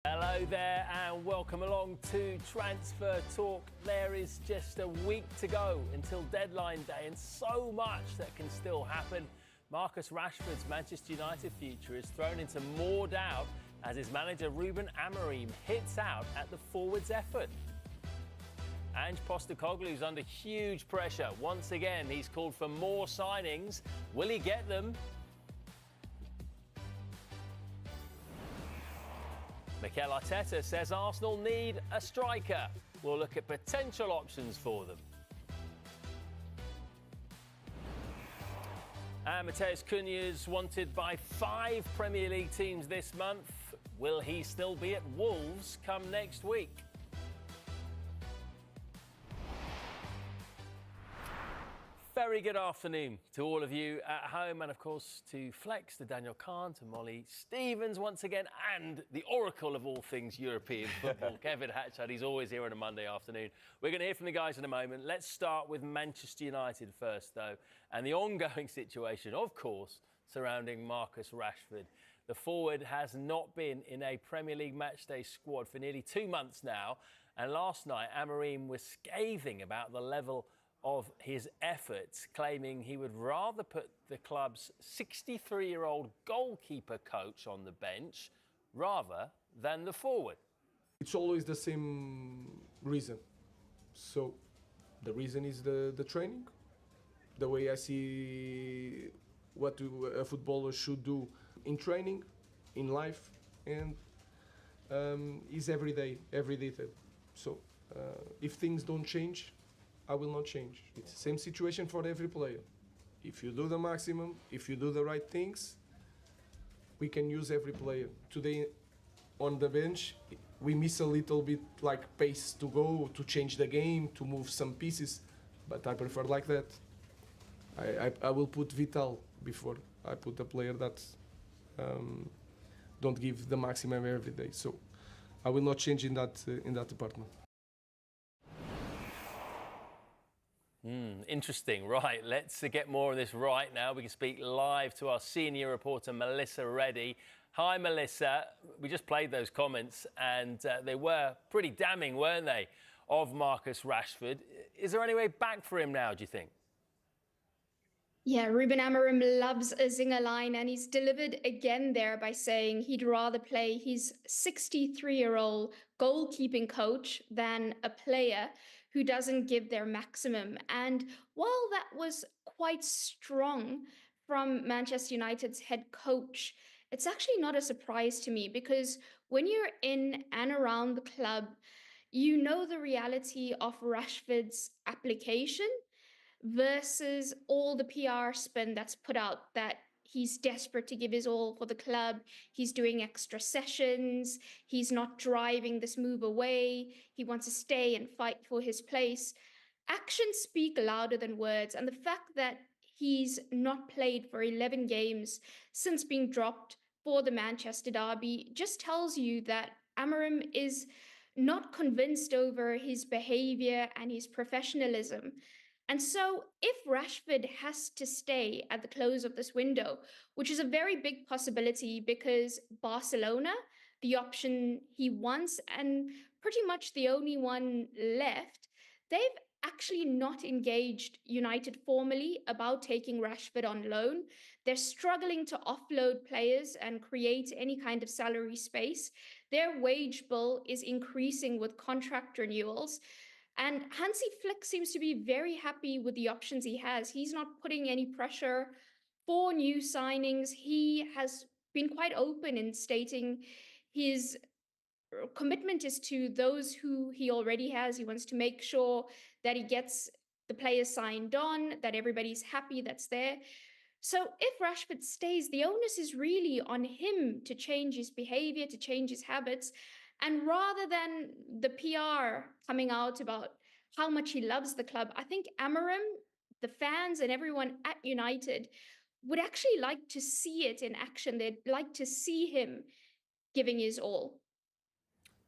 Hello there and welcome along to Transfer Talk. There is just a week to go until deadline day and so much that can still happen. Marcus Rashford's Manchester United future is thrown into more doubt as his manager Ruben Amorim hits out at the forwards' effort. Ange Postecoglou's under huge pressure. Once again, he's called for more signings. Will he get them? Mikel Arteta says Arsenal need a striker. We'll look at potential options for them. And Mateus Cunha's wanted by 5 Premier League teams this month. Will he still be at Wolves come next week? Very good afternoon to all of you at home and, of course, to Flex, to Daniel Kahn, to Molly Stevens once again, and the oracle of all things European football, Kevin Hatchard. He's always here on a Monday afternoon. We're going to hear from the guys in a moment. Let's start with Manchester United first, though, and the ongoing situation, of course, surrounding Marcus Rashford. The forward has not been in a Premier League matchday squad for nearly 2 months now, and last night Amorim was scathing about the level of his efforts, claiming he would rather put the club's 63-year-old goalkeeper coach on the bench rather than the forward. It's always the same reason. So the reason is the training, the way I see what a footballer should do in training, in life, and is every day. So if things don't change, I will not change. It's the same situation for every player. If you do the maximum, if you do the right things, we can use every player. Today, on the bench, we miss a little bit like pace to go, to change the game, to move some pieces, but I prefer like that. I will put Vital before I put a player that don't give the maximum every day. So I will not change in that department. Interesting. Right, let's get more of this right now. We can speak live to our senior reporter, Melissa Reddy. Hi, Melissa. We just played those comments and they were pretty damning, weren't they, of Marcus Rashford. Is there any way back for him now, do you think? Yeah, Ruben Amorim loves a zinger line, and he's delivered again there by saying he'd rather play his 63-year-old goalkeeping coach than a player who doesn't give their maximum. And while that was quite strong from Manchester United's head coach, it's actually not a surprise to me, because when you're in and around the club, you know the reality of Rashford's application versus all the PR spin that's put out that he's desperate to give his all for the club. He's doing extra sessions. He's not driving this move away. He wants to stay and fight for his place. Actions speak louder than words. And the fact that he's not played for 11 games since being dropped for the Manchester derby just tells you that Amorim is not convinced over his behavior and his professionalism. And so if Rashford has to stay at the close of this window, which is a very big possibility because Barcelona, the option he wants and pretty much the only one left, they've actually not engaged United formally about taking Rashford on loan. They're struggling to offload players and create any kind of salary space. Their wage bill is increasing with contract renewals. And Hansi Flick seems to be very happy with the options he has. He's not putting any pressure for new signings. He has been quite open in stating his commitment is to those who he already has. He wants to make sure that he gets the players signed on, that everybody's happy that's there. So if Rashford stays, the onus is really on him to change his behavior, to change his habits. And rather than the PR coming out about how much he loves the club, I think Amorim, the fans and everyone at United would actually like to see it in action. They'd like to see him giving his all.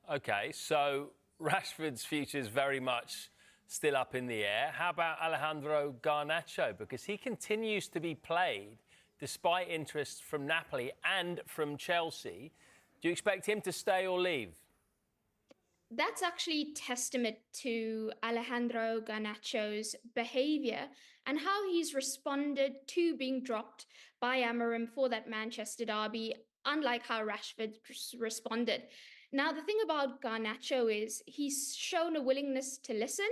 OK, so Rashford's future is very much still up in the air. How about Alejandro Garnacho? Because he continues to be played despite interest from Napoli and from Chelsea. Do Do you expect him to stay or leave? That's actually testament to Alejandro Garnacho's behavior and how he's responded to being dropped by Amorim for that Manchester derby, unlike how Rashford responded. Now, the thing about Garnacho is he's shown a willingness to listen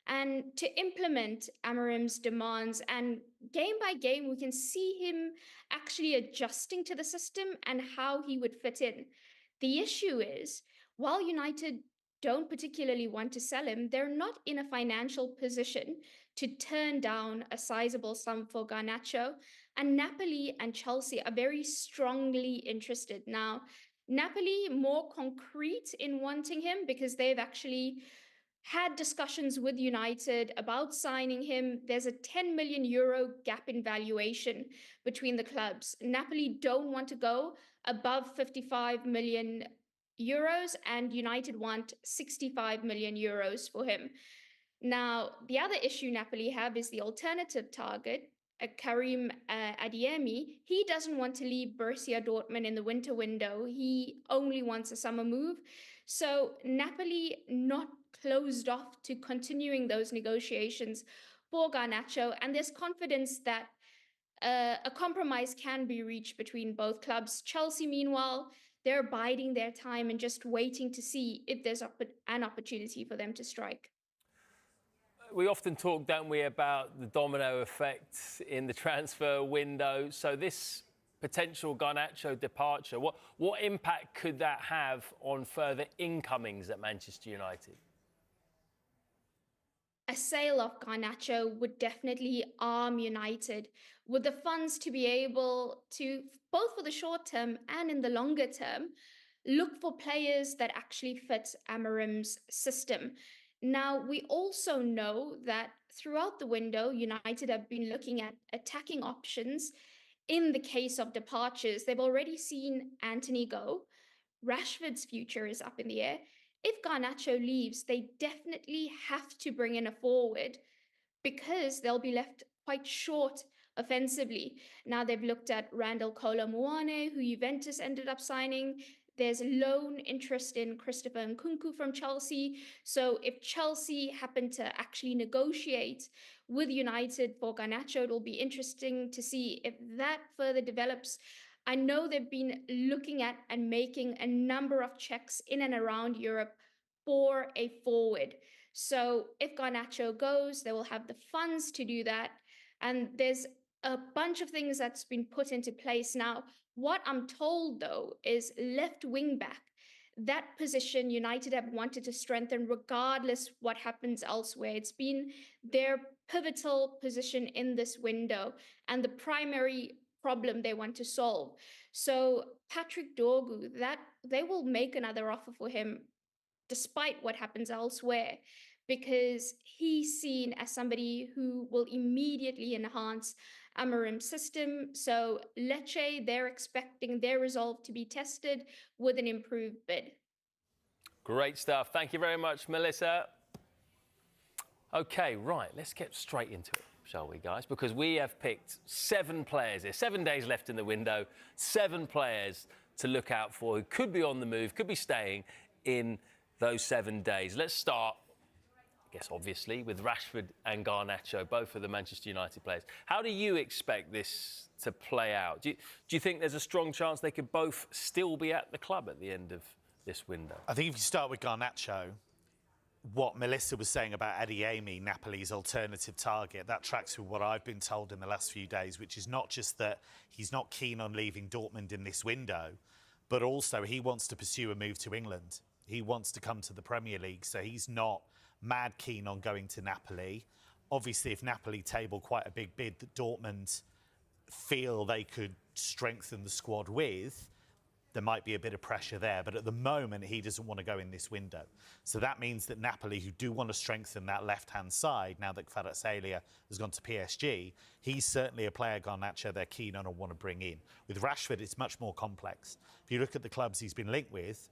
and to implement Amorim's demands. And game by game, we can see him actually adjusting to the system and how he would fit in. The issue is, while United don't particularly want to sell him, they're not in a financial position to turn down a sizable sum for Garnacho. And Napoli and Chelsea are very strongly interested. Now, Napoli more concrete in wanting him because they've actually had discussions with United about signing him. There's a 10 million euro gap in valuation between the clubs. Napoli don't want to go above 55 million euros, and United want 65 million euros for him. Now, the other issue Napoli have is the alternative target, Karim Adeyemi. He doesn't want to leave Borussia Dortmund in the winter window. He only wants a summer move. So Napoli not closed off to continuing those negotiations for Garnacho, and there's confidence that a compromise can be reached between both clubs. Chelsea, meanwhile, they're biding their time and just waiting to see if there's an opportunity for them to strike. We often talk, don't we, about the domino effect in the transfer window. So this potential Garnacho departure, what impact could that have on further incomings at Manchester United? A sale of Garnacho would definitely arm United with the funds to be able to, both for the short term and in the longer term, look for players that actually fit Amorim's system. Now, we also know that throughout the window, United have been looking at attacking options in the case of departures. They've already seen Anthony go. Rashford's future is up in the air. If Garnacho leaves, they definitely have to bring in a forward because they'll be left quite short offensively. Now they've looked at Randall Kolo Muane, who Juventus ended up signing. There's loan interest in Christopher Nkunku from Chelsea. So if Chelsea happen to actually negotiate with United for Garnacho, it'll be interesting to see if that further develops. I know they've been looking at and making a number of checks in and around Europe for a forward. So if Garnacho goes, they will have the funds to do that. And there's a bunch of things that's been put into place now. What I'm told, though, is left wing back. That position United have wanted to strengthen regardless what happens elsewhere. It's been their pivotal position in this window and the primary problem they want to solve. So Patrick Dorgu, that they will make another offer for him despite what happens elsewhere, because he's seen as somebody who will immediately enhance Amorim's system. So Lecce, they're expecting their resolve to be tested with an improved bid. Great stuff. Thank you very much, Melissa. OK, right, let's get straight into it, shall we, guys? Because we have picked 7 players here, 7 days left in the window, 7 players to look out for who could be on the move, could be staying in those 7 days. Let's start, I guess, obviously, with Rashford and Garnacho, both of the Manchester United players. How do you expect this to play out? Do you think there's a strong chance they could both still be at the club at the end of this window? I think if you start with Garnacho, what Melissa was saying about Adeyemi, Napoli's alternative target, that tracks with what I've been told in the last few days, which is not just that he's not keen on leaving Dortmund in this window, but also he wants to pursue a move to England. He wants to come to the Premier League, so he's not mad keen on going to Napoli. Obviously, if Napoli table quite a big bid that Dortmund feel they could strengthen the squad with, there might be a bit of pressure there. But at the moment, he doesn't want to go in this window. So that means that Napoli, who do want to strengthen that left-hand side, now that Kvaratskhelia has gone to PSG, he's certainly a player, Garnacho, they're keen on and want to bring in. With Rashford, it's much more complex. If you look at the clubs he's been linked with,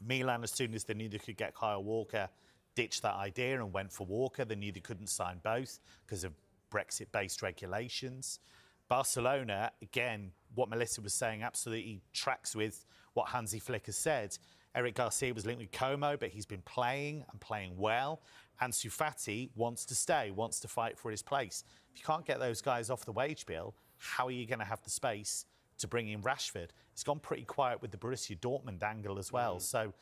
Milan, as soon as they knew they could get Kyle Walker, ditched that idea and went for Walker. They knew they couldn't sign both because of Brexit-based regulations. Barcelona, again, what Melissa was saying absolutely tracks with what Hansi Flick has said. Eric Garcia was linked with Como, but he's been playing and playing well. Ansu Fati wants to stay, wants to fight for his place. If you can't get those guys off the wage bill, how are you going to have the space to bring in Rashford? It's gone pretty quiet with the Borussia Dortmund angle as well. So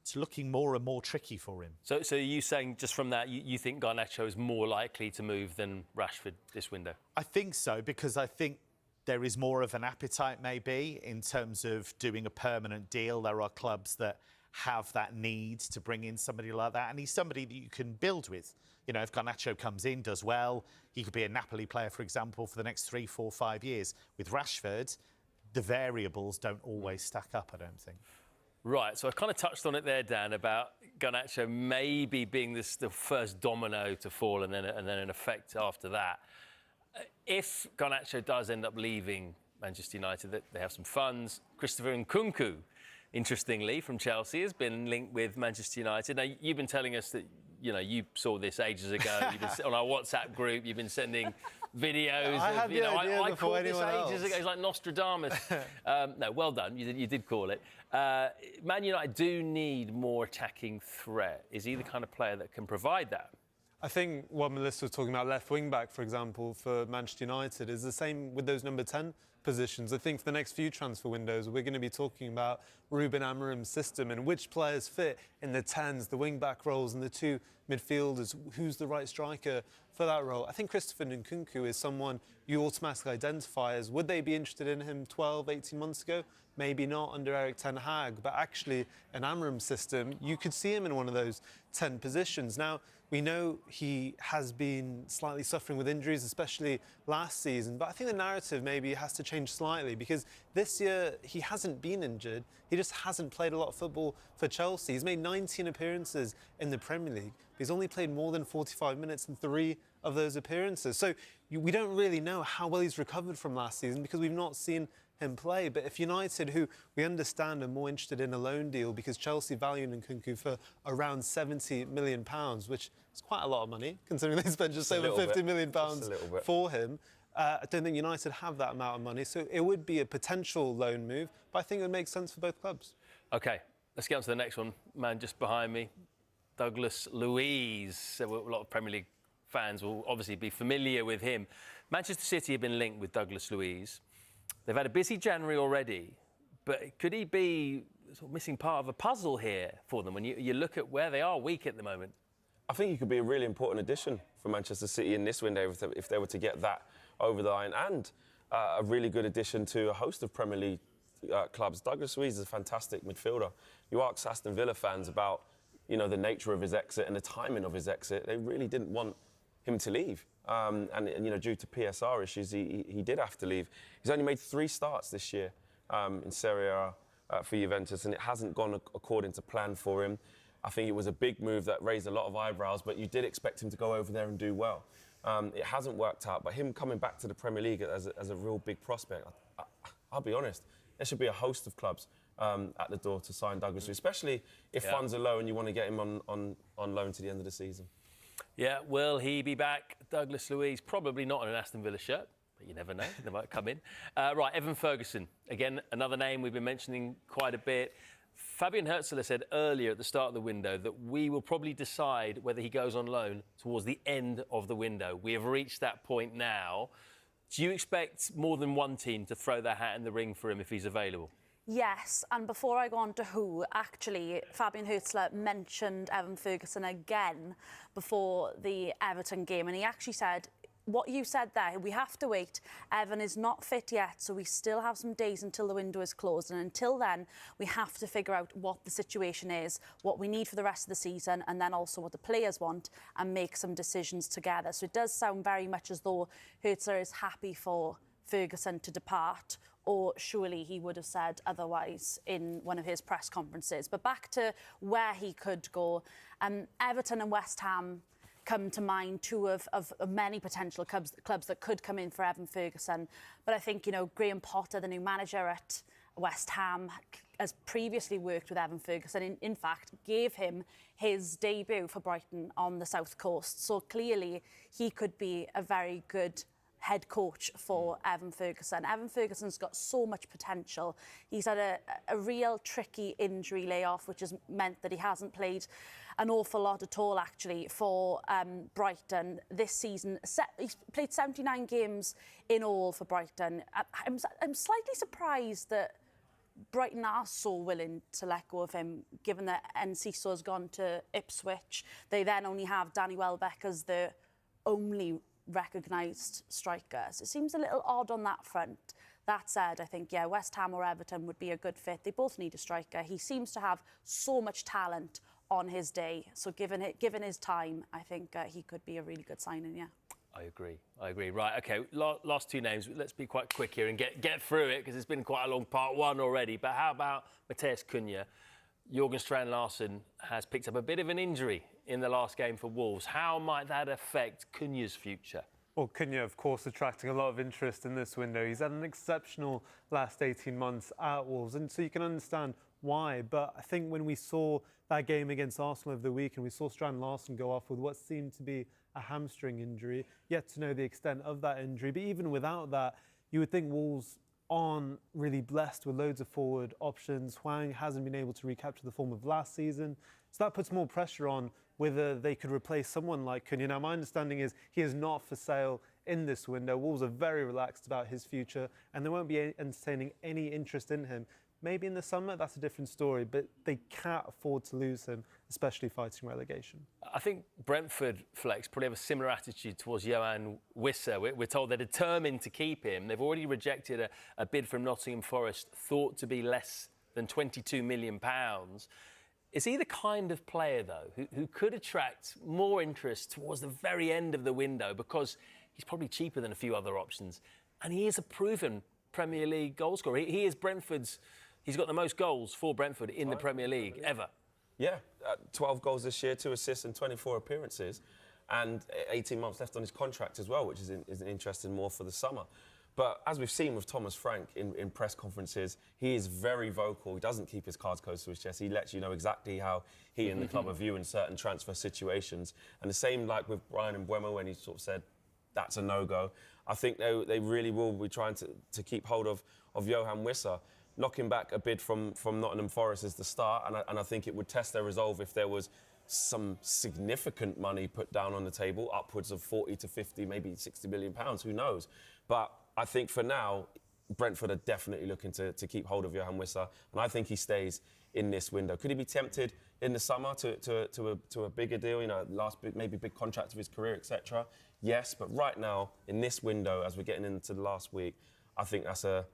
it's looking more and more tricky for him. So are you saying, just from that, you think Garnacho is more likely to move than Rashford this window? I think so, because I think there is more of an appetite maybe in terms of doing a permanent deal. There are clubs that have that need to bring in somebody like that, and he's somebody that you can build with. You know, if Garnacho comes in, does well, he could be a Napoli player, for example, for the next 3, 4, 5 years. With Rashford, the variables don't always stack up, I don't think. Right, so I kind of touched on it there, Dan, about Garnacho maybe being the first domino to fall and then an effect after that. If Garnacho does end up leaving Manchester United, they have some funds. Christopher Nkunku, interestingly, from Chelsea, has been linked with Manchester United. Now, you've been telling us that, you know, you saw this ages ago. You've been on our WhatsApp group. You've been sending videos. I had the idea I before called this anyone ages else. ago. It's like Nostradamus. No, well done. You did call it. Man United do need more attacking threat. Is he the kind of player that can provide that? I think what Melissa was talking about, left wing back, for example, for Manchester United, is the same with those number 10 positions. I think for the next few transfer windows, we're going to be talking about Ruben Amorim's system and which players fit in the 10s, the wing back roles, and the 2 midfielders. Who's the right striker for that role? I think Christopher Nkunku is someone you automatically identify as, would they be interested in him 12, 18 months ago? Maybe not under Erik ten Hag, but actually an Amorim system, you could see him in one of those 10 positions. Now, we know he has been slightly suffering with injuries, especially last season, but I think the narrative maybe has to change slightly, because this year he hasn't been injured. He just hasn't played a lot of football for Chelsea. He's made 19 appearances in the Premier League, but he's only played more than 45 minutes in 3 of those appearances. So we don't really know how well he's recovered from last season because we've not seen him play. But if United, who we understand are more interested in a loan deal because Chelsea valued Nkunku for around £70 million, which is quite a lot of money considering they spent just over £50 million for him. I don't think United have that amount of money, so it would be a potential loan move, but I think it would make sense for both clubs. OK, let's get on to the next one. Man just behind me, Douglas Luiz. So a lot of Premier League fans will obviously be familiar with him. Manchester City have been linked with Douglas Luiz. They've had a busy January already, but could he be sort of missing part of a puzzle here for them when you look at where they are weak at the moment? I think he could be a really important addition for Manchester City in this window if they were to get that over the line, and a really good addition to a host of Premier League clubs. Douglas Luiz is a fantastic midfielder. You ask Aston Villa fans about, you know, the nature of his exit and the timing of his exit. They really didn't want him to leave. And you know, due to PSR issues, he did have to leave. He's only made 3 starts this year in Serie A for Juventus, and it hasn't gone according to plan for him. I think it was a big move that raised a lot of eyebrows, but you did expect him to go over there and do well. It hasn't worked out, but him coming back to the Premier League as a real big prospect, I'll be honest, there should be a host of clubs at the door to sign Douglas Luiz, especially if funds are low and you want to get him on loan to the end of the season. Yeah, will he be back? Douglas Luiz, probably not in an Aston Villa shirt, but you never know. They might come in. Right, Evan Ferguson. Again, another name we've been mentioning quite a bit. Fabian Herzler said earlier at the start of the window that we will probably decide whether he goes on loan towards the end of the window. We have reached that point now. Do you expect more than one team to throw their hat in the ring for him if he's available? Yes, and before I go on to who, actually, Fabian Herzler mentioned Evan Ferguson again before the Everton game, and he actually said, what you said there, we have to wait. Evan is not fit yet, so we still have some days until the window is closed, and until then, we have to figure out what the situation is, what we need for the rest of the season, and then also what the players want, and make some decisions together. So it does sound very much as though Herzler is happy for Ferguson to depart, or surely he would have said otherwise in one of his press conferences. But back to where he could go, Everton and West Ham come to mind, 2 of many potential clubs that could come in for Evan Ferguson. But I think, you know, Graham Potter, the new manager at West Ham, has previously worked with Evan Ferguson, in fact, gave him his debut for Brighton on the South Coast. So clearly he could be a very good head coach for Evan Ferguson. Evan Ferguson's got so much potential. He's had a real tricky injury layoff, which has meant that he hasn't played an awful lot at all, actually, for Brighton this season. He's played 79 games in all for Brighton. I'm slightly surprised that Brighton are so willing to let go of him, given that Enciso has gone to Ipswich. They then only have Danny Welbeck as the only recognised strikers. It seems a little odd on that front. That said, I think, yeah, West Ham or Everton would be a good fit. They both need a striker. He seems to have so much talent on his day. So given his time, I think he could be a really good signing, yeah. I agree. Right, OK, last two names. Let's be quite quick here and get through it, because it's been quite a long part one already. But how about Matheus Cunha? Jorgen Strand Larsen has picked up a bit of an injury in the last game for Wolves. How might that affect Cunha's future? Well, Cunha, of course, attracting a lot of interest in this window. He's had an exceptional last 18 months at Wolves, and so you can understand why. But I think when we saw that game against Arsenal over the weekend, we saw Strand Larsen go off with what seemed to be a hamstring injury. Yet to know the extent of that injury. But even without that, you would think Wolves aren't really blessed with loads of forward options. Hwang hasn't been able to recapture the form of last season. So that puts more pressure on whether they could replace someone like Cunha. Now, my understanding is he is not for sale in this window. Wolves are very relaxed about his future, and they won't be entertaining any interest in him. Maybe in the summer, that's a different story, but they can't afford to lose him, especially fighting relegation. I think Brentford, Flex, probably have a similar attitude towards Johan Wissa. We're told they're determined to keep him. They've already rejected a bid from Nottingham Forest, thought to be less than £22 million. Is he the kind of player, though, who could attract more interest towards the very end of the window, because he's probably cheaper than a few other options, and he is a proven Premier League goalscorer. He is Brentford's... He's got the most goals for Brentford in the Premier League ever. Yeah, 12 goals this year, 2 assists and 24 appearances, and 18 months left on his contract as well, which is an interesting more for the summer. But as we've seen with Thomas Frank in press conferences, he is very vocal. He doesn't keep his cards close to his chest. He lets you know exactly how he and the club are viewing certain transfer situations. And the same like with Brian Mbeumo when he sort of said, that's a no-go. I think they really will be trying to keep hold of Johan Wissa. Knocking back a bid from Nottingham Forest is the start, and I think it would test their resolve if there was some significant money put down on the table, upwards of 40 to 50, maybe 60 million pounds, who knows. But I think for now, Brentford are definitely looking to keep hold of Johan Wissa, and I think he stays in this window. Could he be tempted in the summer to a bigger deal, you know, maybe big contract of his career, etc.? Yes, but right now, in this window, as we're getting into the last week, I think that's a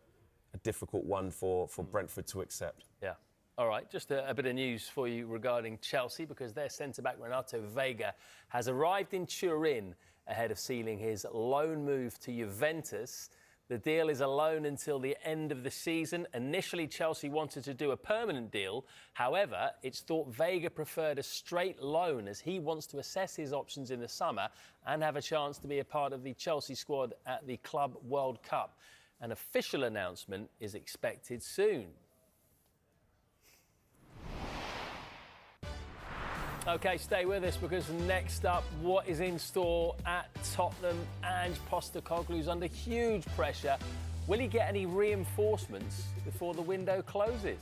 difficult one for Brentford to accept. Yeah. All right, just a bit of news for you regarding Chelsea, because their centre-back Renato Vega has arrived in Turin ahead of sealing his loan move to Juventus. The deal is a loan until the end of the season. Initially, Chelsea wanted to do a permanent deal. However, it's thought Vega preferred a straight loan, as he wants to assess his options in the summer and have a chance to be a part of the Chelsea squad at the Club World Cup. An official announcement is expected soon. OK, stay with us, because next up, what is in store at Tottenham? Ange Postecoglou's under huge pressure. Will he get any reinforcements before the window closes?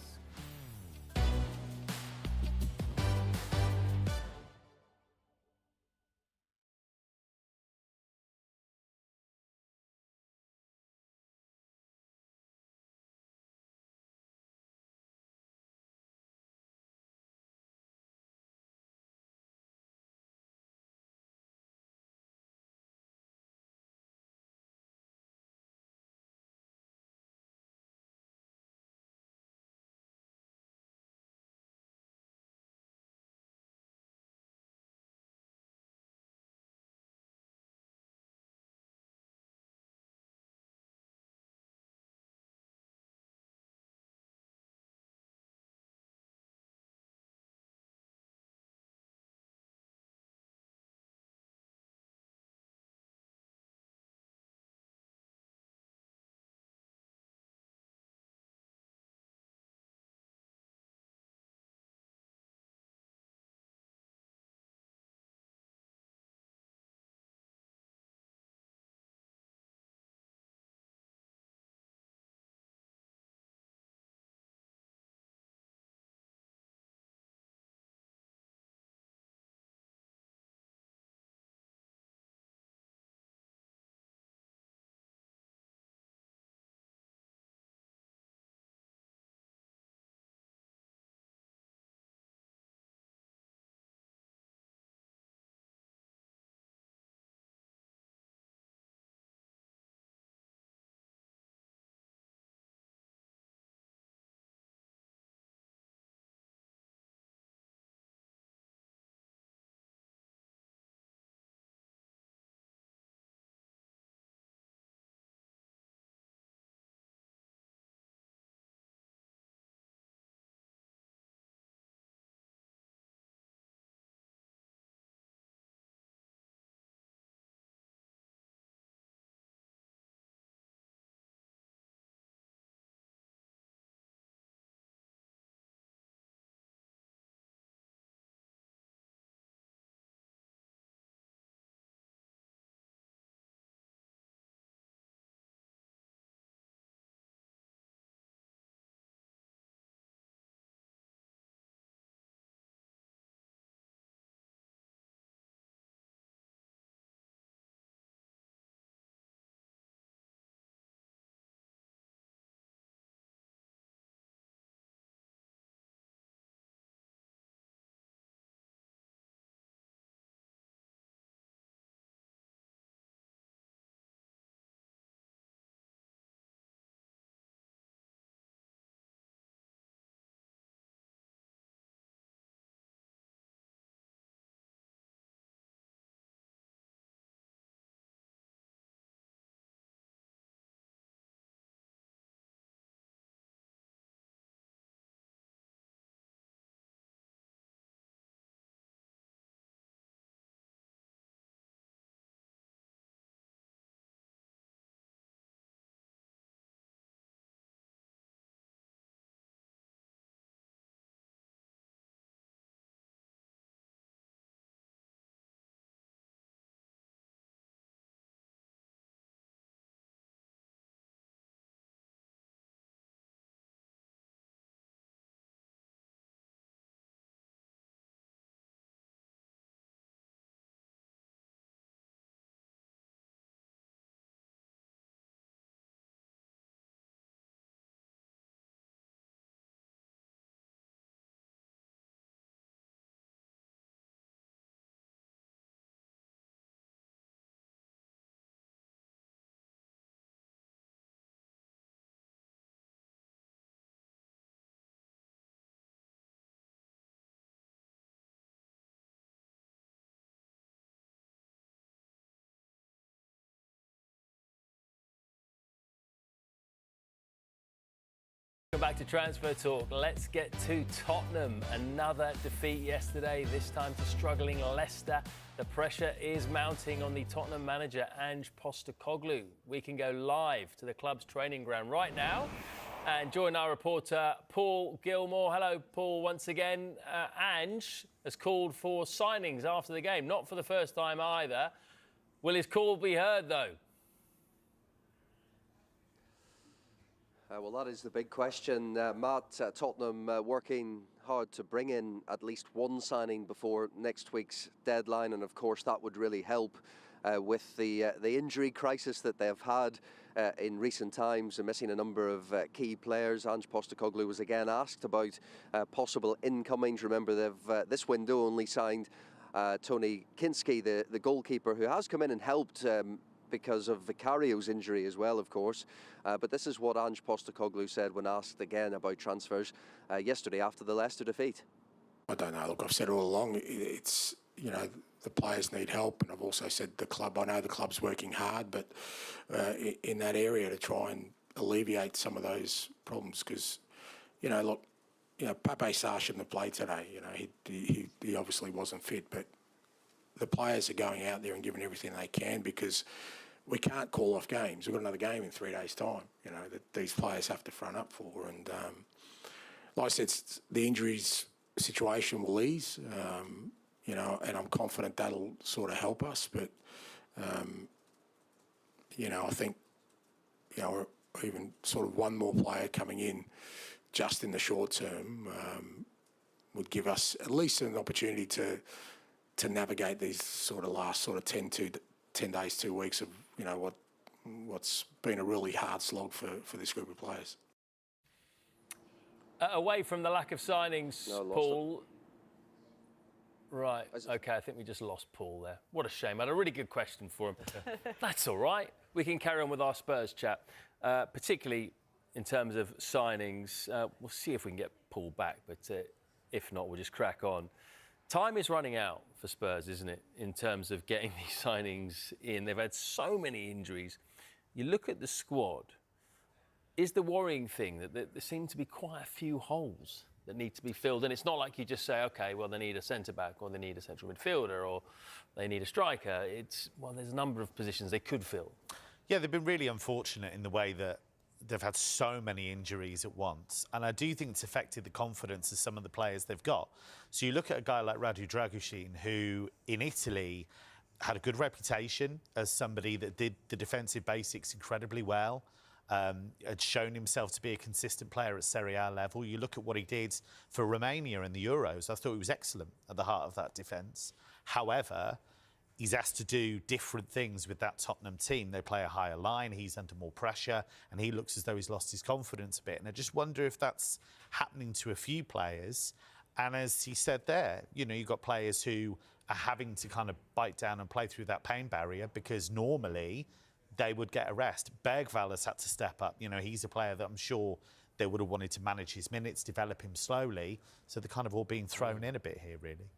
back to Transfer Talk. Let's get to Tottenham. Another defeat yesterday, this time to struggling Leicester. The pressure is mounting on the Tottenham manager, Ange Postecoglou. We can go live to the club's training ground right now and join our reporter, Paul Gilmore. Hello, Paul, once again. Ange has called for signings after the game, not for the first time either. Will his call be heard, though? Well, that is the big question. Matt, Tottenham working hard to bring in at least one signing before next week's deadline, and of course that would really help with the injury crisis that they've had in recent times, and missing a number of key players. Ange Postecoglou was again asked about possible incomings. Remember, they've this window only signed Tony Kinski, the goalkeeper, who has come in and helped because of Vicario's injury as well, of course. But this is what Ange Postecoglou said when asked again about transfers yesterday after the Leicester defeat. I don't know. Look, I've said all along, it's, you know, the players need help, and I've also said the club, I know the club's working hard, but in that area to try and alleviate some of those problems, because, you know, look, you know, Pape Sarr shouldn't have played today. You know, he obviously wasn't fit, but the players are going out there and giving everything they can, because we can't call off games. We've got another game in 3 days' time, you know, that these players have to front up for. And like I said, the injuries situation will ease, you know, and I'm confident that'll sort of help us. But, you know, I think, you know, even sort of one more player coming in just in the short term would give us at least an opportunity to navigate these sort of last sort of 10 days, 2 weeks of, you know, what's been a really hard slog for this group of players. Away from the lack of signings, Paul. Right, OK, I think we just lost Paul there. What a shame. I had a really good question for him. That's all right. We can carry on with our Spurs chat, particularly in terms of signings. We'll see if we can get Paul back, but if not, we'll just crack on. Time is running out for Spurs, isn't it, in terms of getting these signings in? They've had so many injuries. You look at the squad, is the worrying thing that there seem to be quite a few holes that need to be filled? And it's not like you just say, OK, well, they need a centre-back, or they need a central midfielder, or they need a striker. It's, well, there's a number of positions they could fill. Yeah, they've been really unfortunate in the way that they've had so many injuries at once. And I do think it's affected the confidence of some of the players they've got. So you look at a guy like Radu Dragusin, who in Italy had a good reputation as somebody that did the defensive basics incredibly well, had shown himself to be a consistent player at Serie A level. You look at what he did for Romania in the Euros. I thought he was excellent at the heart of that defence. However, he's asked to do different things with that Tottenham team. They play a higher line, he's under more pressure, and he looks as though he's lost his confidence a bit. And I just wonder if that's happening to a few players. And as he said there, you know, you've got players who are having to kind of bite down and play through that pain barrier, because normally they would get a rest. Bergvall has had to step up. You know, he's a player that I'm sure they would have wanted to manage his minutes, develop him slowly. So they're kind of all being thrown in a bit here, really.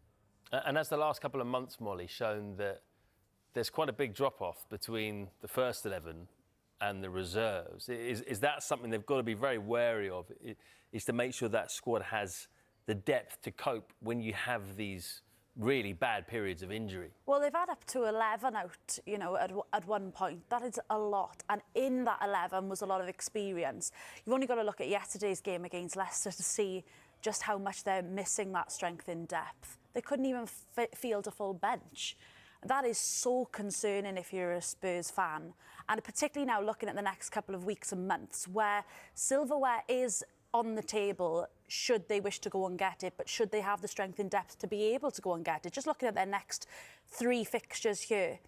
And as the last couple of months, Molly, shown that there's quite a big drop-off between the first 11 and the reserves. Is that something they've got to be very wary of, is to make sure that squad has the depth to cope when you have these really bad periods of injury? Well, they've had up to 11 out, you know, at one point. That is a lot. And in that 11 was a lot of experience. You've only got to look at yesterday's game against Leicester to see just how much they're missing that strength in depth. They couldn't even field a full bench. That is so concerning if you're a Spurs fan. And particularly now looking at the next couple of weeks and months, where silverware is on the table should they wish to go and get it, but should they have the strength in depth to be able to go and get it? Just looking at their next 3 fixtures here.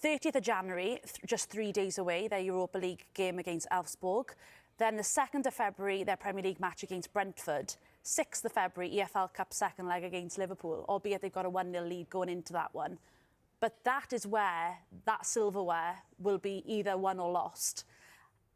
30th of January, just 3 days away, their Europa League game against Elfsborg. Then the 2nd of February, their Premier League match against Brentford. 6th of February, EFL Cup second leg against Liverpool, albeit they've got a 1-0 lead going into that one. But that is where that silverware will be either won or lost.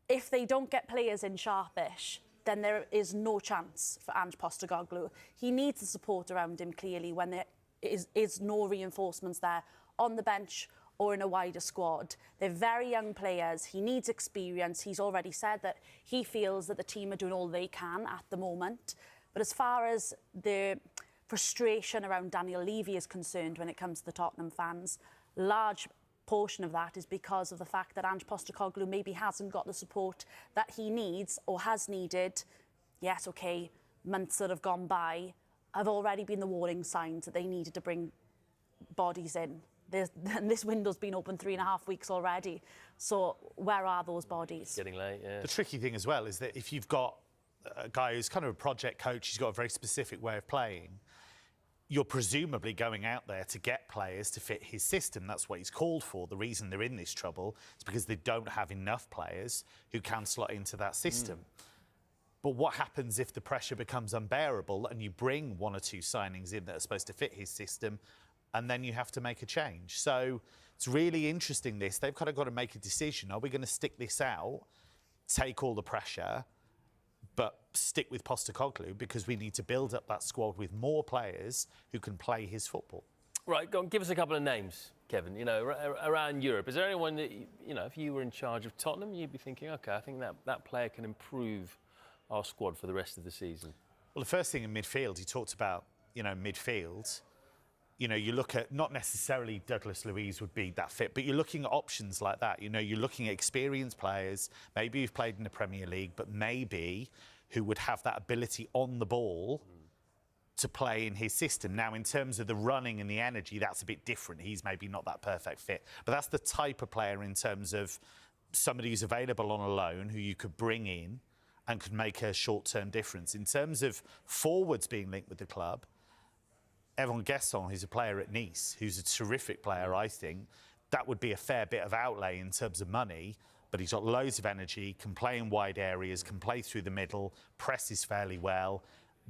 If they don't get players in sharpish, then there is no chance for Ange Postecoglou. He needs the support around him, clearly, when there is no reinforcements there on the bench or in a wider squad. They're very young players. He needs experience. He's already said that he feels that the team are doing all they can at the moment. But as far as the frustration around Daniel Levy is concerned when it comes to the Tottenham fans, large portion of that is because of the fact that Ange Postecoglou maybe hasn't got the support that he needs or has needed. Yes, okay, months that have gone by have already been the warning signs that they needed to bring bodies in. This window's been open 3.5 weeks already. So where are those bodies? Getting late, yeah. The tricky thing as well is that if you've got a guy who's kind of a project coach, he's got a very specific way of playing, you're presumably going out there to get players to fit his system. That's what he's called for. The reason they're in this trouble is because they don't have enough players who can slot into that system. But what happens if the pressure becomes unbearable and you bring 1 or 2 signings in that are supposed to fit his system, and then you have to make a change? So it's really interesting, this. They've kind of got to make a decision. Are we going to stick this out, take all the pressure, but stick with Postecoglou because we need to build up that squad with more players who can play his football? Right, go on, give us a couple of names, Kevin, you know, around Europe. Is there anyone that, you know, if you were in charge of Tottenham, you'd be thinking, OK, I think that player can improve our squad for the rest of the season? Well, the first thing in midfield, you talked about, you know, midfield. You know, you look at, not necessarily Douglas Luiz would be that fit, but you're looking at options like that. You know, you're looking at experienced players, maybe who've played in the Premier League, but maybe who would have that ability on the ball to play in his system. Now, in terms of the running and the energy, that's a bit different. He's maybe not that perfect fit, but that's the type of player in terms of somebody who's available on a loan who you could bring in and could make a short-term difference. In terms of forwards being linked with the club, Evan Gesson, who's a player at Nice, who's a terrific player, I think, that would be a fair bit of outlay in terms of money, but he's got loads of energy, can play in wide areas, can play through the middle, presses fairly well.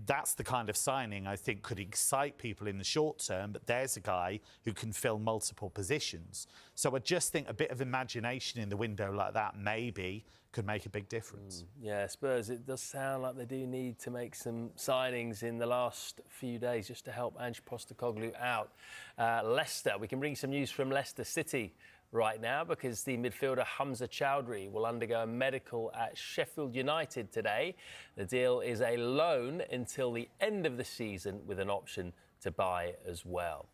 That's the kind of signing I think could excite people in the short term, but there's a guy who can fill multiple positions. So I just think a bit of imagination in the window like that maybe could make a big difference. Yeah, Spurs, it does sound like they do need to make some signings in the last few days just to help Ange Postecoglou out. Leicester, we can bring some news from Leicester City right now because the midfielder Hamza Chowdhury will undergo a medical at Sheffield United today. The deal is a loan until the end of the season with an option to buy as well.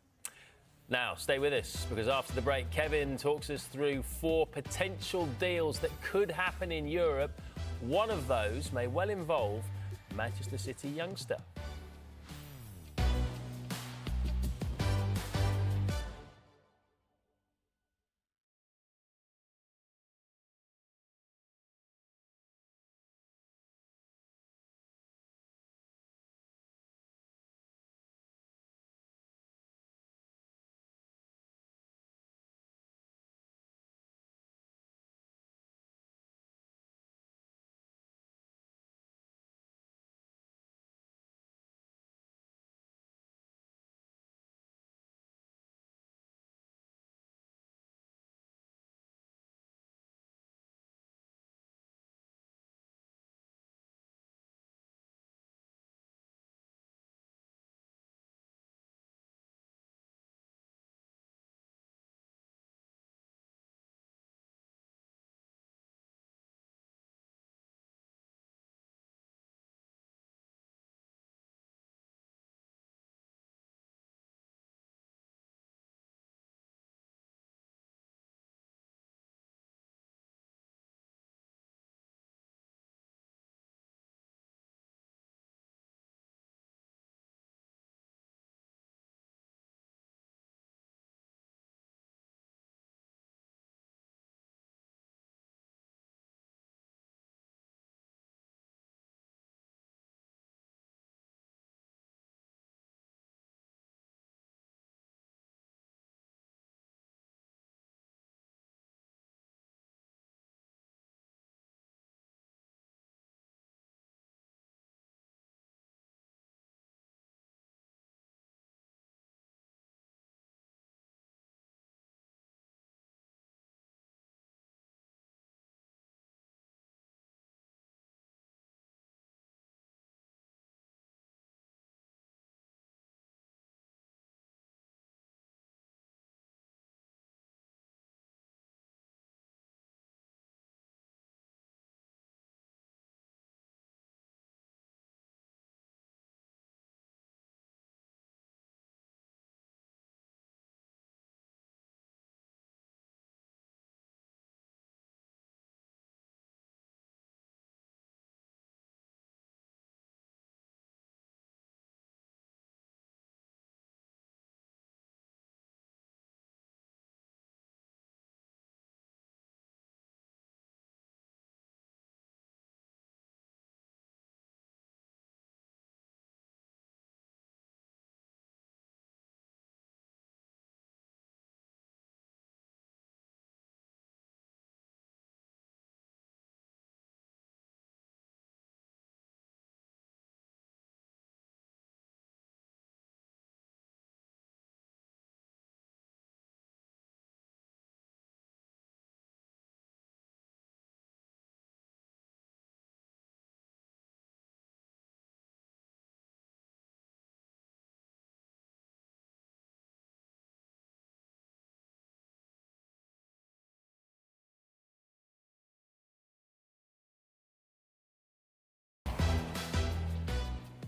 Now, stay with us because after the break, Kevin talks us through 4 potential deals that could happen in Europe. One of those may well involve Manchester City youngster.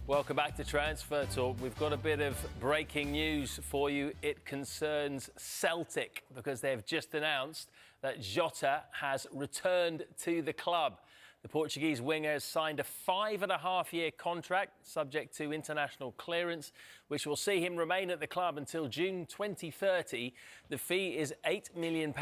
Welcome back to Transfer Talk. We've got a bit of breaking news for you. It concerns Celtic because they've just announced that Jota has returned to the club. The Portuguese winger has signed a 5.5-year contract subject to international clearance, which will see him remain at the club until June 2030. The fee is £8 million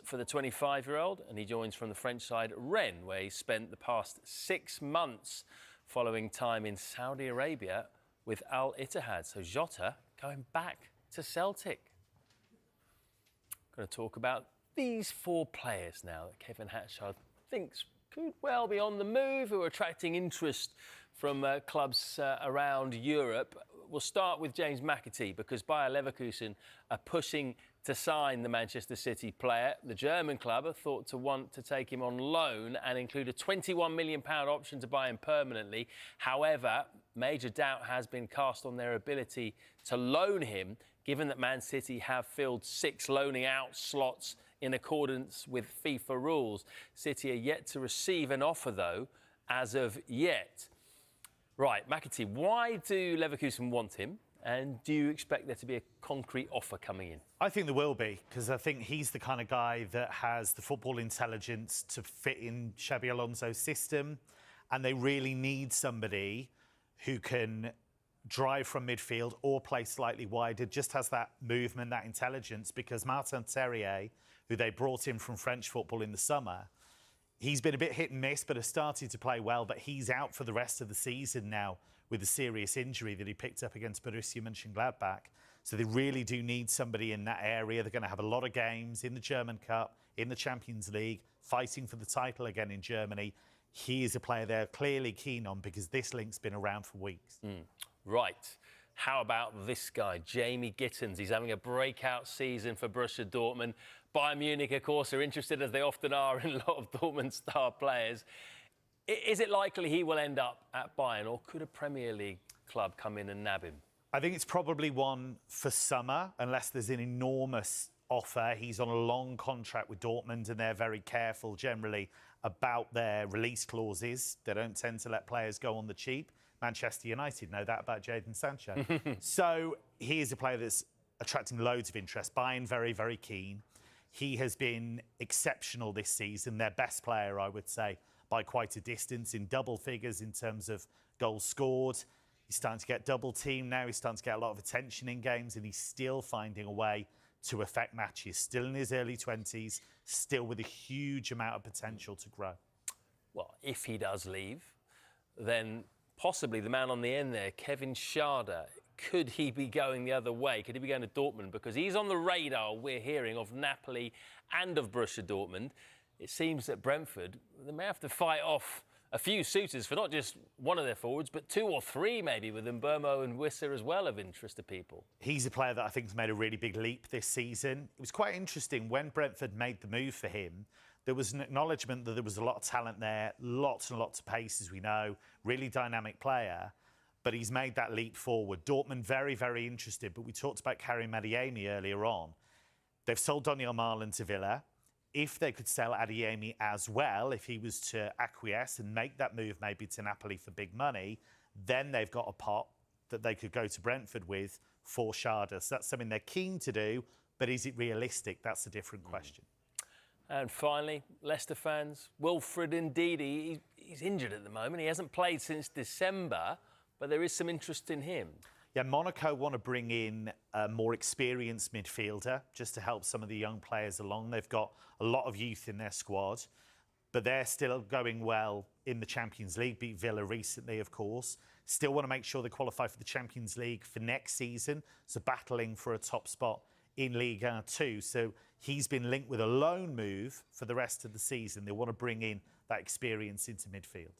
for the 25-year-old, and he joins from the French side Rennes, where he spent the past 6 months following time in Saudi Arabia with Al Ittihad. So Jota going back to Celtic. Going to talk about these 4 players now that Kevin Hatchard thinks could well be on the move, who are attracting interest from clubs around Europe. We'll start with James McAtee because Bayer Leverkusen are pushing to sign the Manchester City player. The German club are thought to want to take him on loan and include a £21 million option to buy him permanently. However, major doubt has been cast on their ability to loan him, given that Man City have filled 6 loaning out slots in accordance with FIFA rules. City are yet to receive an offer, though, as of yet. Right, McAtee, why do Leverkusen want him? And do you expect there to be a concrete offer coming in? I think there will be, because I think he's the kind of guy that has the football intelligence to fit in Xabi Alonso's system. And they really need somebody who can drive from midfield or play slightly wider, just has that movement, that intelligence, because Martin Terrier, who they brought in from French football in the summer, he's been a bit hit and miss, but has started to play well, but he's out for the rest of the season now with a serious injury that he picked up against Borussia Mönchengladbach. So they really do need somebody in that area. They're going to have a lot of games in the German Cup, in the Champions League, fighting for the title again in Germany. He is a player they're clearly keen on because this link's been around for weeks. Right. How about this guy, Jamie Gittens? He's having a breakout season for Borussia Dortmund. Bayern Munich, of course, are interested, as they often are, in a lot of Dortmund star players. Is it likely he will end up at Bayern, or could a Premier League club come in and nab him? I think it's probably one for summer, unless there's an enormous offer. He's on a long contract with Dortmund, and they're very careful generally about their release clauses. They don't tend to let players go on the cheap. Manchester United know that about Jadon Sancho. So he is a player that's attracting loads of interest. Bayern very, very keen. He has been exceptional this season, their best player, I would say, by quite a distance, in double figures in terms of goals scored. He's starting to get double team now. He's starting to get a lot of attention in games, and he's still finding a way to affect matches. Still in his early 20s, still with a huge amount of potential to grow. Well, if he does leave, then possibly the man on the end there, Kevin Schade, could he be going the other way? Could he be going to Dortmund? Because he's on the radar, we're hearing, of Napoli and of Borussia Dortmund. It seems that Brentford, they may have to fight off a few suitors for not just one of their forwards, but 2 or 3 maybe, with Mbeumo and Wissa as well, of interest to people. He's a player that I think has made a really big leap this season. It was quite interesting when Brentford made the move for him. There was an acknowledgement that there was a lot of talent there, lots and lots of pace, as we know, really dynamic player, but he's made that leap forward. Dortmund very, very interested, but we talked about Karim Adeyemi earlier on. They've sold Daniel Marlon to Villa. If they could sell Adeyemi as well, if he was to acquiesce and make that move maybe to Napoli for big money, then they've got a pot that they could go to Brentford with for Schade. So that's something they're keen to do, but is it realistic? That's a different question. And finally, Leicester fans, Wilfred Ndidi, he's injured at the moment. He hasn't played since December, but there is some interest in him. Yeah, Monaco want to bring in a more experienced midfielder just to help some of the young players along. They've got a lot of youth in their squad, but they're still going well in the Champions League. Beat Villa recently, of course. Still want to make sure they qualify for the Champions League for next season, so battling for a top spot in Ligue 1 too. So he's been linked with a loan move for the rest of the season. They want to bring in that experience into midfield.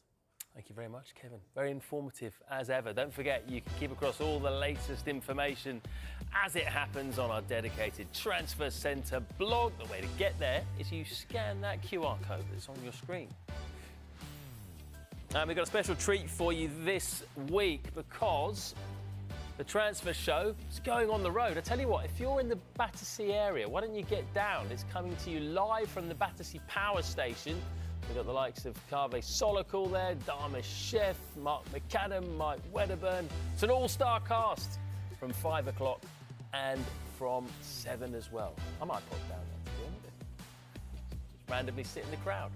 Thank you very much, Kevin. Very informative as ever. Don't forget, you can keep across all the latest information as it happens on our dedicated Transfer Centre blog. The way to get there is you scan that QR code that's on your screen. And we've got a special treat for you this week because The transfer show is going on the road. I tell you what, if you're in the Battersea area, why don't you get down? It's coming to you live from the Battersea Power Station. We've got the likes of Kaveh Solokul there, Dharmesh Sheth, Mark McAdam, Mike Wedderburn. It's an all-star cast from 5 o'clock and from 7 as well. I might pop down there, to be honest. Just randomly sit in the crowd.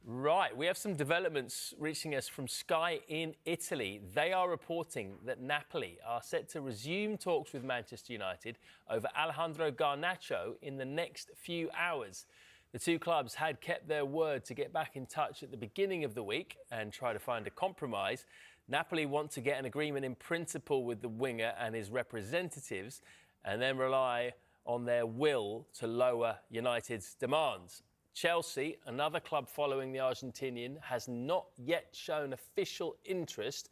Right, we have some developments reaching us from Sky in Italy. They are reporting that Napoli are set to resume talks with Manchester United over Alejandro Garnacho in the next few hours. The two clubs had kept their word to get back in touch at the beginning of the week and try to find a compromise. Napoli want to get an agreement in principle with the winger and his representatives and then rely on their will to lower United's demands. Chelsea, another club following the Argentinian, has not yet shown official interest,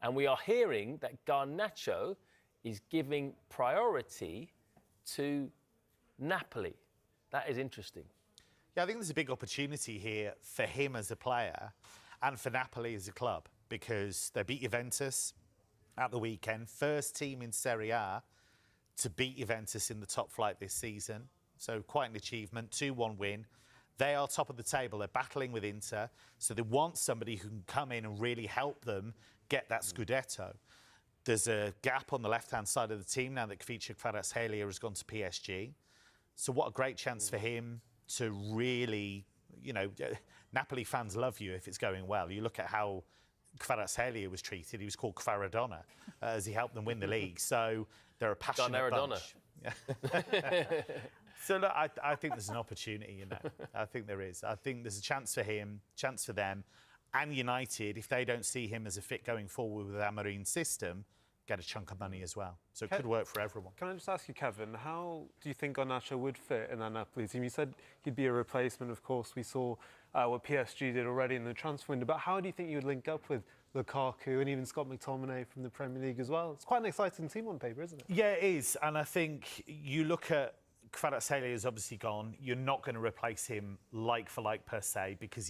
and we are hearing that Garnacho is giving priority to Napoli. That is interesting. Yeah, I think there's a big opportunity here for him as a player and for Napoli as a club, because they beat Juventus at the weekend, first team in Serie A to beat Juventus in the top flight this season. So quite an achievement, 2-1 win. They are top of the table. They're battling with Inter. So they want somebody who can come in and really help them get that Scudetto. There's a gap on the left-hand side of the team now that Kvaratskhelia has gone to PSG. So what a great chance for him to really, you know, Napoli fans love you if it's going well. You look at how Kvaratskhelia was treated. He was called Kvaradonna as he helped them win the league. So they're a passionate bunch. So look, I think there's an opportunity, you know. I think there is. I think there's a chance for him, chance for them. And United, if they don't see him as a fit going forward with Amorim's system, get a chunk of money as well. So it could work for everyone. Can I just ask you, Kevin, how do you think Garnacho would fit in that Napoli team? You said he'd be a replacement, of course. We saw what PSG did already in the transfer window. But how do you think you would link up with Lukaku and even Scott McTominay from the Premier League as well? It's quite an exciting team on paper, isn't it? Yeah, it is. And I think you look at Kvaratskhelia is obviously gone. You're not going to replace him like for like per se, because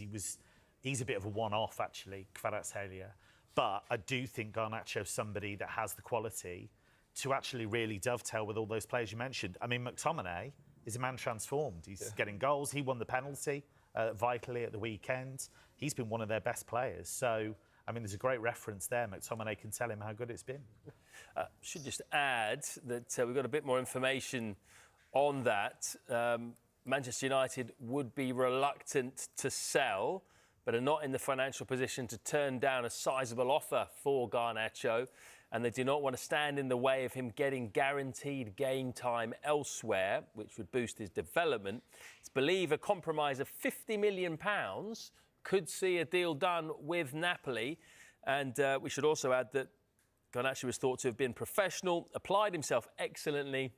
he's a bit of a one-off actually, Kvaratskhelia. But I do think Garnacho's somebody that has the quality to actually really dovetail with all those players you mentioned. I mean, McTominay is a man transformed. He's getting goals. He won the penalty vitally at the weekend. He's been one of their best players. So, I mean, there's a great reference there. McTominay can tell him how good it's been. Should just add that we've got a bit more information on that. Manchester United would be reluctant to sell, but are not in the financial position to turn down a sizable offer for Garnacho, and they do not want to stand in the way of him getting guaranteed game time elsewhere, which would boost his development. It's believed a compromise of £50 million could see a deal done with Napoli, and we should also add that Garnacho was thought to have been professional, applied himself excellently,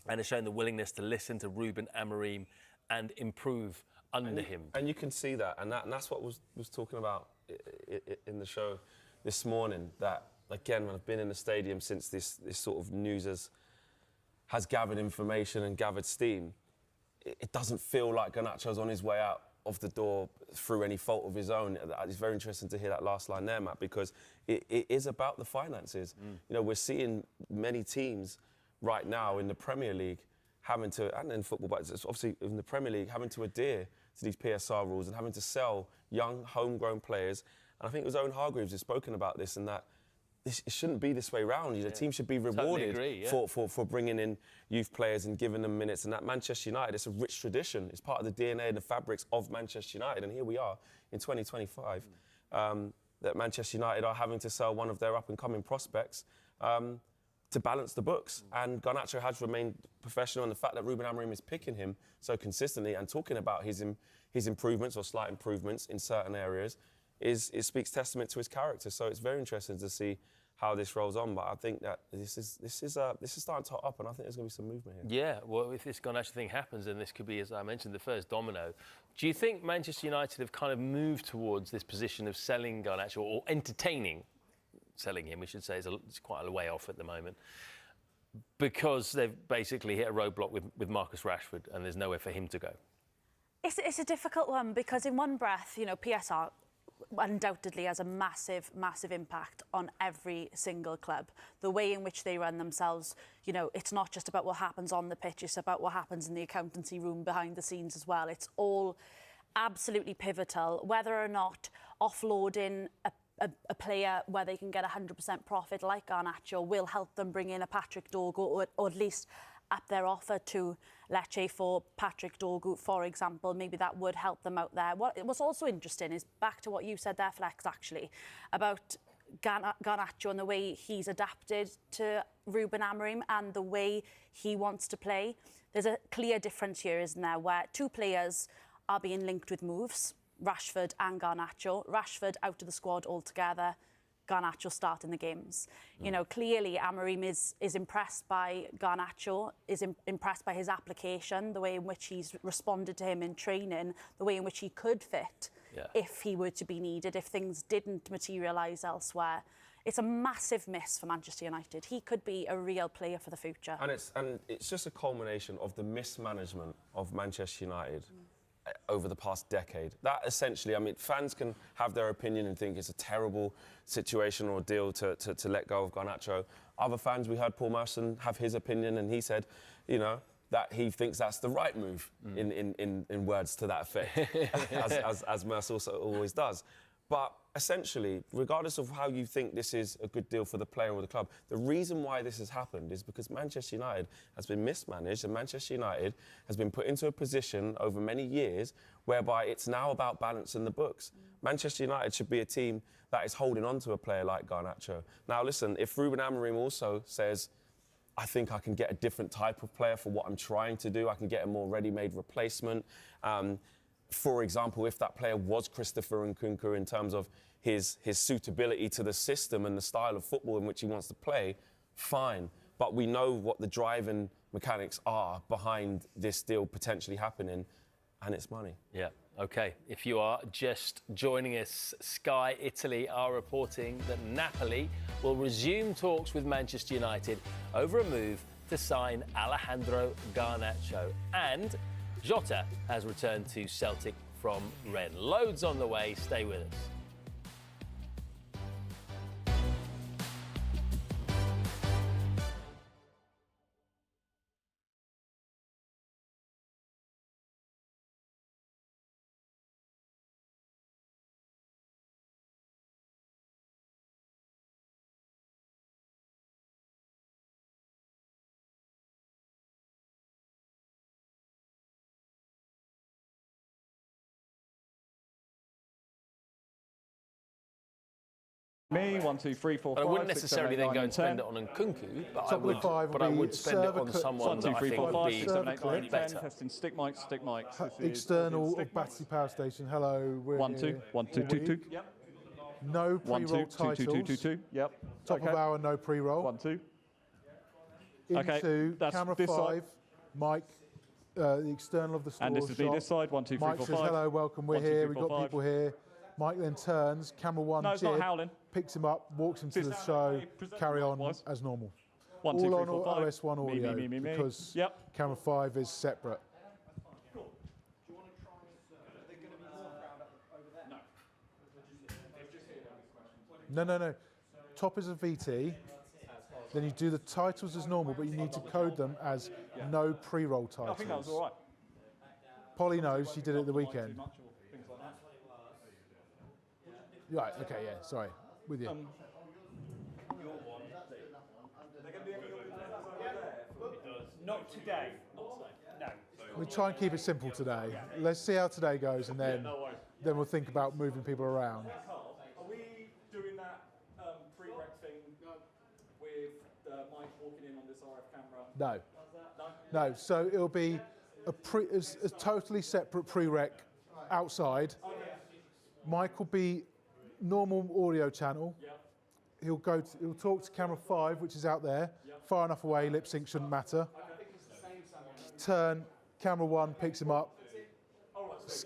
and has shown the willingness to listen to Ruben Amorim and improve under him. And you can see that, and that's what was talking about in the show this morning, that, again, when I've been in the stadium since this sort of news has gathered information and gathered steam, it doesn't feel like Garnacho's on his way out of the door through any fault of his own. It's very interesting to hear that last line there, Matt, because it is about the finances. You know, we're seeing many teams right now in the Premier League having to, and in football, but it's obviously in the Premier League, having to adhere to these PSR rules and having to sell young, homegrown players. And I think it was Owen Hargreaves who's spoken about this, and that it shouldn't be this way round. You know, teams should be rewarded for bringing in youth players and giving them minutes. And that Manchester United, it's a rich tradition. It's part of the DNA and the fabrics of Manchester United. And here we are in 2025, that Manchester United are having to sell one of their up-and-coming prospects to balance the books. And Garnacho has remained professional, and the fact that Ruben Amorim is picking him so consistently and talking about his improvements or slight improvements in certain areas it speaks testament to his character. So it's very interesting to see how this rolls on. But I think that this is starting to hot up, and I think there's going to be some movement here. Yeah, well, if this Garnacho thing happens, then this could be, as I mentioned, the first domino. Do you think Manchester United have kind of moved towards this position of selling Garnacho, or entertaining selling him, we should say, it's quite a way off at the moment, because they've basically hit a roadblock with Marcus Rashford, and there's nowhere for him to go? It's a difficult one, because in one breath, you know, PSR, undoubtedly has a massive, massive impact on every single club. The way in which they run themselves, you know, it's not just about what happens on the pitch, it's about what happens in the accountancy room behind the scenes as well. It's all absolutely pivotal, whether or not offloading a player where they can get 100% profit like Garnacho will help them bring in a Patrick Dorgu or at least up their offer to Lecce for Patrick Dorgu, for example. Maybe that would help them out there. What's also interesting is back to what you said there, Flex, actually, about Garnacho and the way he's adapted to Ruben Amorim and the way he wants to play. There's a clear difference here, isn't there, where two players are being linked with moves, Rashford and Garnacho. Rashford out of the squad altogether, Garnacho starting the games. You know, clearly Amorim is impressed by Garnacho, is impressed by his application, the way in which he's responded to him in training, the way in which he could fit if he were to be needed, if things didn't materialise elsewhere. It's a massive miss for Manchester United. He could be a real player for the future. And it's just a culmination of the mismanagement of Manchester United over the past decade. That essentially, I mean, fans can have their opinion and think it's a terrible situation or deal to let go of Garnacho. Other fans, we heard Paul Merson have his opinion, and he said, you know, that he thinks that's the right move, in words to that effect, as Mercer also always does. But essentially, regardless of how you think this is a good deal for the player or the club, the reason why this has happened is because Manchester United has been mismanaged and Manchester United has been put into a position over many years whereby it's now about balancing the books. Manchester United should be a team that is holding on to a player like Garnacho. Now, listen, if Ruben Amorim also says, I think I can get a different type of player for what I'm trying to do, I can get a more ready-made replacement. For example, if that player was Christopher Nkunku in terms of his suitability to the system and the style of football in which he wants to play, fine. But we know what the driving mechanics are behind this deal potentially happening, and it's money. Yeah, OK. If you are just joining us, Sky Italy are reporting that Napoli will resume talks with Manchester United over a move to sign Alejandro Garnacho. And Jota has returned to Celtic from Rennes. Loads on the way. Stay with us. Me, 1, 2, 3, 4, 5. I wouldn't 6, necessarily 7, 8, then go 9, and spend it on Nkunku, but I would spend it on someone 1, 2, that I 3, think 4, 5, would 6, be 7, 8, 9, 10. better. Testing stick mics. This is External stick of Battersea Power Station. Hello. 1, 2, 1, 2, 2, 2. Yep. No 1, 2, pre-roll 2, titles. 2, 2, 2, 2. Yep. Top of hour, no pre-roll. 1, 2. Into that's camera this 5, side. Mike, the external of the store And this is shop. me this side. 1, 2, 3, Mike 4, says 5. hello, welcome, we're 1, 2, here, 3, we've 4, got 5. people here. Mike then turns, camera 1, No, it's not Jib, howling. picks him up, walks him to the This- show, present carry on was. as normal. 1, 2, 3, All 4, 5. on OS1 audio Me. because Yep. camera 5 is separate. No. Top is a VT. Then you do the titles as normal, but you need to code them as no pre-roll titles. I think that was all right. Polly knows, she did it the weekend. Right, okay, yeah, sorry. With you. Not today. No. We try and keep it simple today. Let's see how today goes, and then we'll think about moving people around. Are we doing that pre-rec thing with Mike walking in on this RF camera? No. So it'll be a totally separate pre-rec outside. Mike will be normal audio channel. He'll talk to camera 5, which is out there, far enough away, lip sync shouldn't matter. Turn, camera 1 picks him up.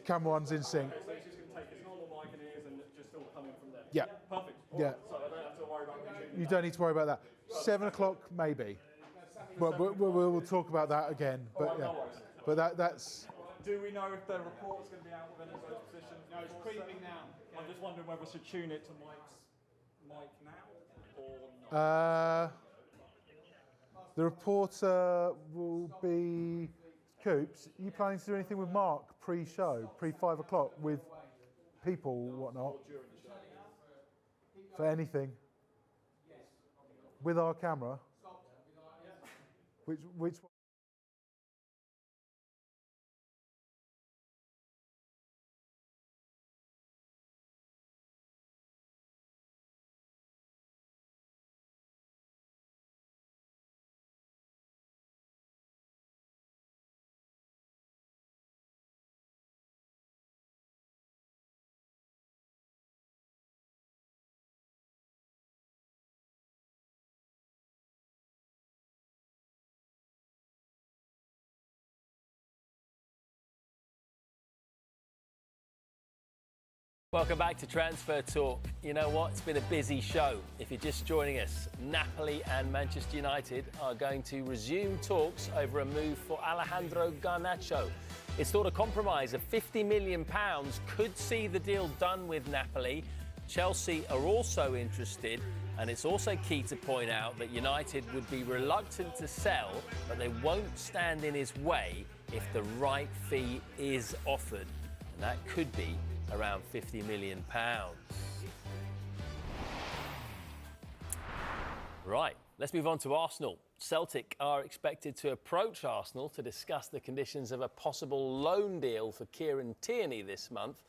Camera 1's in sync. So he's just going to take his normal mic in ears and just all come in from there. Yeah. Perfect. Yeah. So I don't have to worry about You don't need to worry about that. 7 o'clock, maybe. Well, we'll talk about that again. But yeah. But that's Do we know if the report's going to be out of any of those positions? No, it's creeping now. I'm just wondering whether we should tune it to Mike now or not. The reporter will be Coops. Are you planning to do anything with Mark pre-show, pre-5 o'clock with people, whatnot? For anything? With our camera? Which one? Welcome back to Transfer Talk. You know what? It's been a busy show. If you're just joining us, Napoli and Manchester United are going to resume talks over a move for Alejandro Garnacho. It's thought a compromise of £50 million could see the deal done with Napoli. Chelsea are also interested, and it's also key to point out that United would be reluctant to sell, but they won't stand in his way if the right fee is offered. And that could be around £50 million. Right, let's move on to Arsenal. Celtic are expected to approach Arsenal to discuss the conditions of a possible loan deal for Kieran Tierney this month.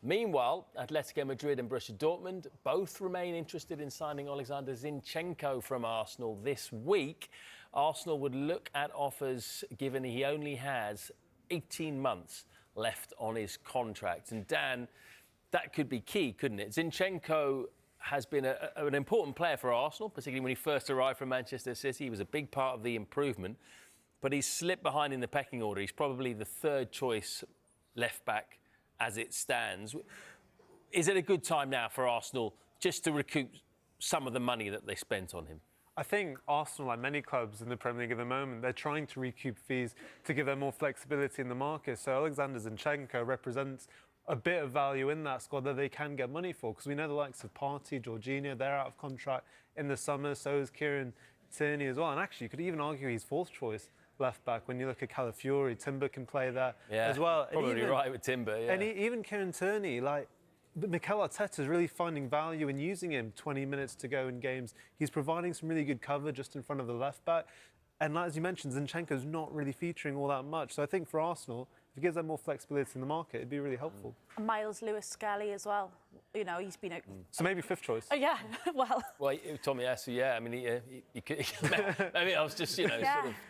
Meanwhile, Atletico Madrid and Borussia Dortmund both remain interested in signing Alexander Zinchenko from Arsenal this week. Arsenal would look at offers given he only has 18 months left on his contract. And Dan, that could be key, couldn't it? Zinchenko has been an important player for Arsenal, particularly when he first arrived from Manchester City. He was a big part of the improvement, but he's slipped behind in the pecking order. He's probably the third choice left back as it stands. Is it a good time now for Arsenal just to recoup some of the money that they spent on him? I think Arsenal, like many clubs in the Premier League at the moment, they're trying to recoup fees to give them more flexibility in the market. So Alexander Zinchenko represents a bit of value in that squad that they can get money for, because we know the likes of Partey, Jorginho, they're out of contract in the summer, so is Kieran Tierney as well. And actually, you could even argue he's fourth choice left back. When you look at Calafiori, Timber can play there as well. Probably even, right with Timber, yeah. And even Kieran Tierney, but Mikel Arteta is really finding value in using him 20 minutes to go in games. He's providing some really good cover just in front of the left back. And as you mentioned, Zinchenko's not really featuring all that much. So I think for Arsenal, if it gives them more flexibility in the market, it'd be really helpful. And Miles Lewis-Skelly as well. You know, he's been... So maybe fifth choice? Oh, yeah, well... Well, Tommy Asu, yeah. I mean, he could... maybe I was just, sort of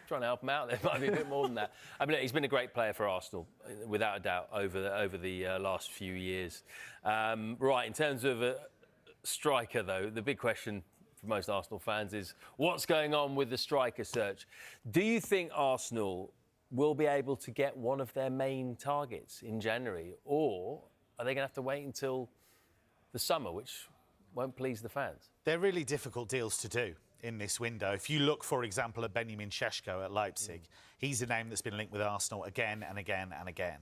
trying to help him out. There might be a bit more than that. I mean, he's been a great player for Arsenal, without a doubt, over the last few years. Right, in terms of a striker, though, the big question for most Arsenal fans is what's going on with the striker search? Do you think Arsenal will be able to get one of their main targets in January, or are they going to have to wait until the summer, which won't please the fans? They're really difficult deals to do in this window. If you look, for example, at Benjamin Šeško at Leipzig, he's a name that's been linked with Arsenal again and again and again.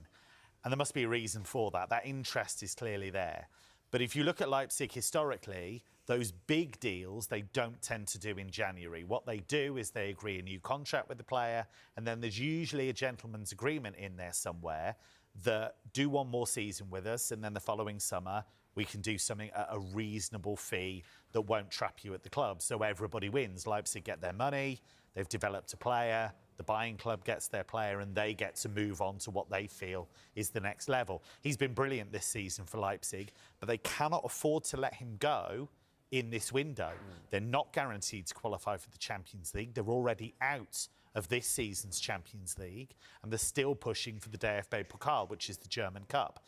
And there must be a reason for that. That interest is clearly there. But if you look at Leipzig historically, those big deals, they don't tend to do in January. What they do is they agree a new contract with the player, and then there's usually a gentleman's agreement in there somewhere that do one more season with us, and then the following summer we can do something at a reasonable fee that won't trap you at the club. So everybody wins. Leipzig get their money, they've developed a player, the buying club gets their player, and they get to move on to what they feel is the next level. He's been brilliant this season for Leipzig, but they cannot afford to let him go in this window. They're not guaranteed to qualify for the Champions League. They're already out of this season's Champions League, and they're still pushing for the DFB Pokal, which is the German Cup.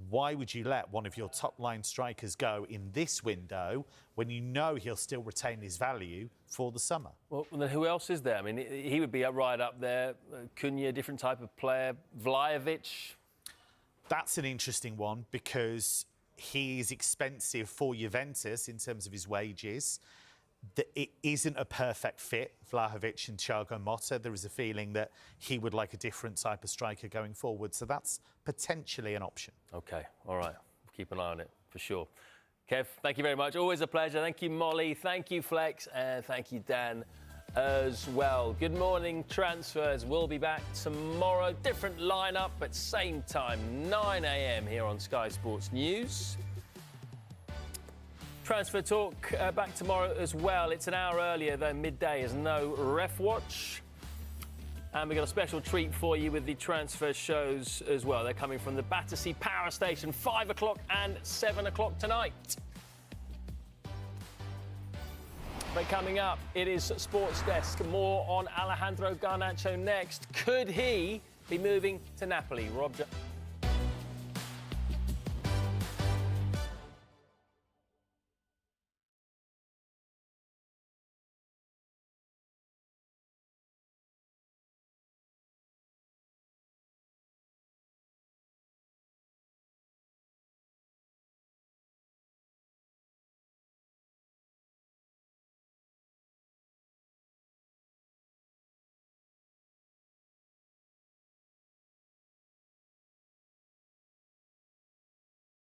Why would you let one of your top-line strikers go in this window when you know he'll still retain his value for the summer? Well, then who else is there? I mean, he would be right up there. Cunha, different type of player. Vlahovic. That's an interesting one because he's expensive for Juventus in terms of his wages. that it isn't a perfect fit, Vlahovic and Thiago Motta. There is a feeling that he would like a different type of striker going forward. So that's potentially an option. OK, all right. We'll keep an eye on it, for sure. Kev, thank you very much. Always a pleasure. Thank you, Molly. Thank you, Flex. And thank you, Dan, as well. Good morning, Transfers. We'll be back tomorrow. Different lineup, but same time, 9 a.m. here on Sky Sports News. Transfer Talk back tomorrow as well. It's an hour earlier, though, midday. There's no Ref Watch. And we've got a special treat for you with the transfer shows as well. They're coming from the Battersea Power Station, 5 o'clock and 7 o'clock tonight. But coming up, it is Sports Desk. More on Alejandro Garnacho next. Could he be moving to Napoli? Rob